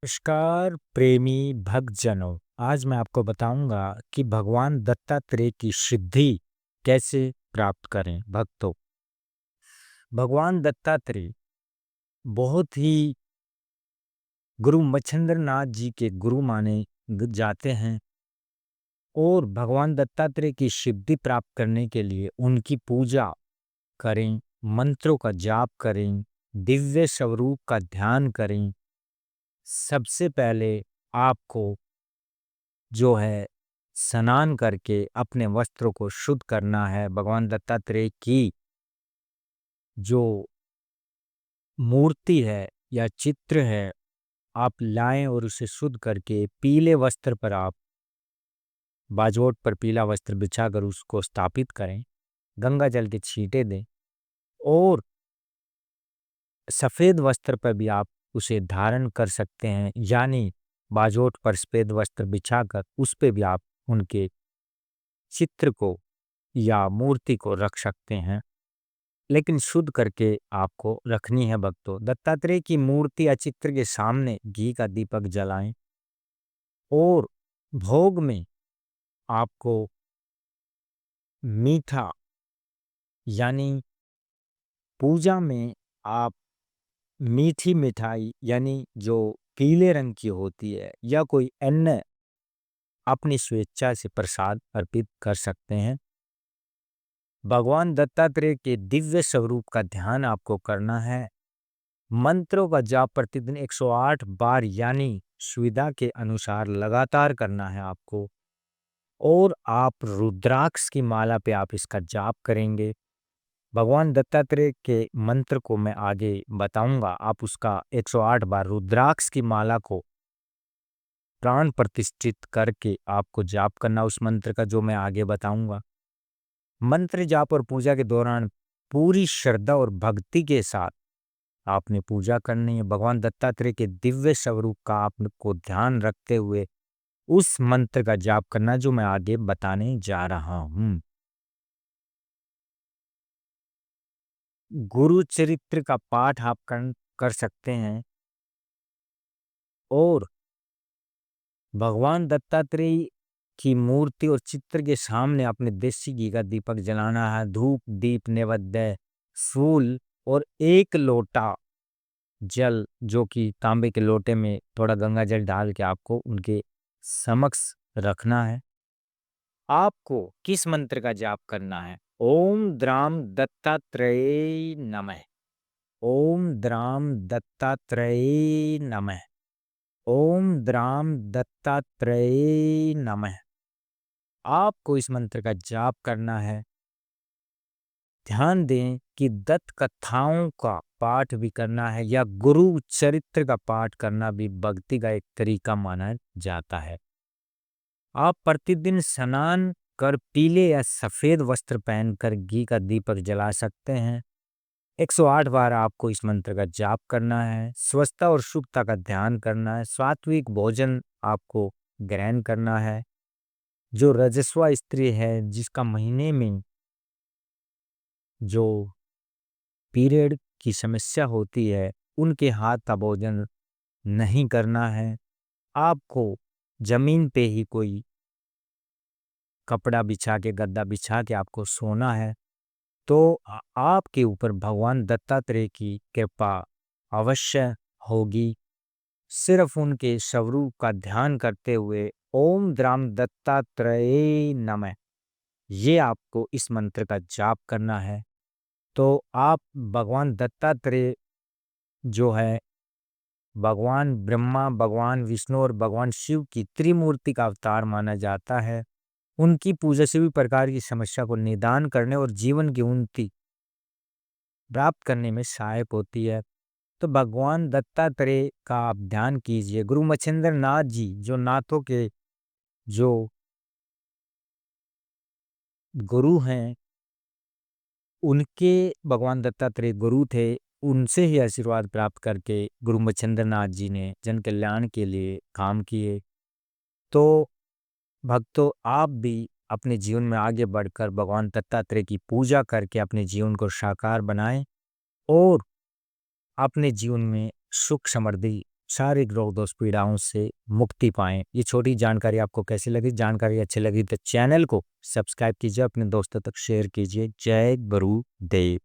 नमस्कार प्रेमी भक्तजनों। आज मैं आपको बताऊंगा कि भगवान दत्तात्रेय की सिद्धि कैसे प्राप्त करें। भक्तों, भगवान दत्तात्रेय बहुत ही गुरु मच्छिंद्र नाथ जी के गुरु माने जाते हैं और भगवान दत्तात्रेय की सिद्धि प्राप्त करने के लिए उनकी पूजा करें, मंत्रों का जाप करें, दिव्य स्वरूप का ध्यान करें। सबसे पहले आपको जो है स्नान करके अपने वस्त्रों को शुद्ध करना है। भगवान दत्तात्रेय की जो मूर्ति है या चित्र है आप लाएं और उसे शुद्ध करके पीले वस्त्र पर आप बाजोट पर पीला वस्त्र बिछाकर उसको स्थापित करें, गंगा जल के छींटे दें और सफ़ेद वस्त्र पर भी आप उसे धारण कर सकते हैं, यानी बाजोट पर सफ़ेद वस्त्र बिछाकर उस पे भी आप उनके चित्र को या मूर्ति को रख सकते हैं, लेकिन शुद्ध करके आपको रखनी है। भक्तों, दत्तात्रेय की मूर्ति या चित्र के सामने घी का दीपक जलाएं और भोग में आपको मीठा यानी पूजा में आप मीठी मिठाई यानी जो पीले रंग की होती है या कोई अन्य अपनी स्वेच्छा से प्रसाद अर्पित कर सकते हैं। भगवान दत्तात्रेय के दिव्य स्वरूप का ध्यान आपको करना है। मंत्रों का जाप प्रतिदिन 108 बार यानी सुविधा के अनुसार लगातार करना है आपको और आप रुद्राक्ष की माला पे आप इसका जाप करेंगे। भगवान दत्तात्रेय के मंत्र को मैं आगे बताऊंगा। आप उसका 108 बार रुद्राक्ष की माला को प्राण प्रतिष्ठित करके आपको जाप करना उस मंत्र का, जो मैं आगे बताऊंगा। मंत्र जाप और पूजा के दौरान पूरी श्रद्धा और भक्ति के साथ आपने पूजा करनी है। भगवान दत्तात्रेय के दिव्य स्वरूप का आपको ध्यान रखते हुए उस मंत्र का जाप करना जो मैं आगे बताने जा रहा हूँ। गुरु चरित्र का पाठ आप कर सकते हैं और भगवान दत्तात्रेय की मूर्ति और चित्र के सामने अपने देसी घी का दीपक जलाना है। धूप दीप नैवेद्य फूल और एक लोटा जल, जो कि तांबे के लोटे में थोड़ा गंगा जल डाल के आपको उनके समक्ष रखना है। आपको किस मंत्र का जाप करना है? ओम द्राम दत्तात्रेय नमः, ओम द्राम दत्तात्रेय नमः, ओम द्राम दत्तात्रेय नमः। आपको इस मंत्र का जाप करना है। ध्यान दें कि दत्त कथाओं का पाठ भी करना है या गुरु चरित्र का पाठ करना भी भक्ति का एक तरीका माना जाता है। आप प्रतिदिन स्नान कर पीले या सफेद वस्त्र पहनकर घी का दीपक जला सकते हैं। 108 बार आपको इस मंत्र का जाप करना है। स्वस्थता और शुद्धता का ध्यान करना है। सात्विक भोजन आपको ग्रहण करना है। जो रजस्वा स्त्री है, जिसका महीने में जो पीरियड की समस्या होती है, उनके हाथ का भोजन नहीं करना है। आपको जमीन पे ही कोई कपड़ा बिछा के, गद्दा बिछा के आपको सोना है। तो आपके ऊपर भगवान दत्तात्रेय की कृपा अवश्य होगी। सिर्फ उनके स्वरूप का ध्यान करते हुए ओम द्राम दत्तात्रेय नमः, ये आपको इस मंत्र का जाप करना है। तो आप भगवान दत्तात्रेय जो है भगवान ब्रह्मा, भगवान विष्णु और भगवान शिव की त्रिमूर्ति का अवतार माना जाता है। उनकी पूजा सभी प्रकार की समस्या को निदान करने और जीवन की उन्नति प्राप्त करने में सहायक होती है। तो भगवान दत्तात्रेय का आप ध्यान कीजिए। गुरु मच्छिंद्र नाथ जी जो नाथों के जो गुरु हैं, उनके भगवान दत्तात्रेय गुरु थे। उनसे ही आशीर्वाद प्राप्त करके गुरु मच्छिंद्र नाथ जी ने जन कल्याण के लिए काम किए। तो भक्तों, आप भी अपने जीवन में आगे बढ़कर भगवान दत्तात्रेय की पूजा करके अपने जीवन को साकार बनाएं और अपने जीवन में सुख समृद्धि शारीरिक रोग दोष पीड़ाओं से मुक्ति पाएं। ये छोटी जानकारी आपको कैसी लगी? जानकारी अच्छी लगी तो चैनल को सब्सक्राइब कीजिए, अपने दोस्तों तक शेयर कीजिए। जय गुरुदेव।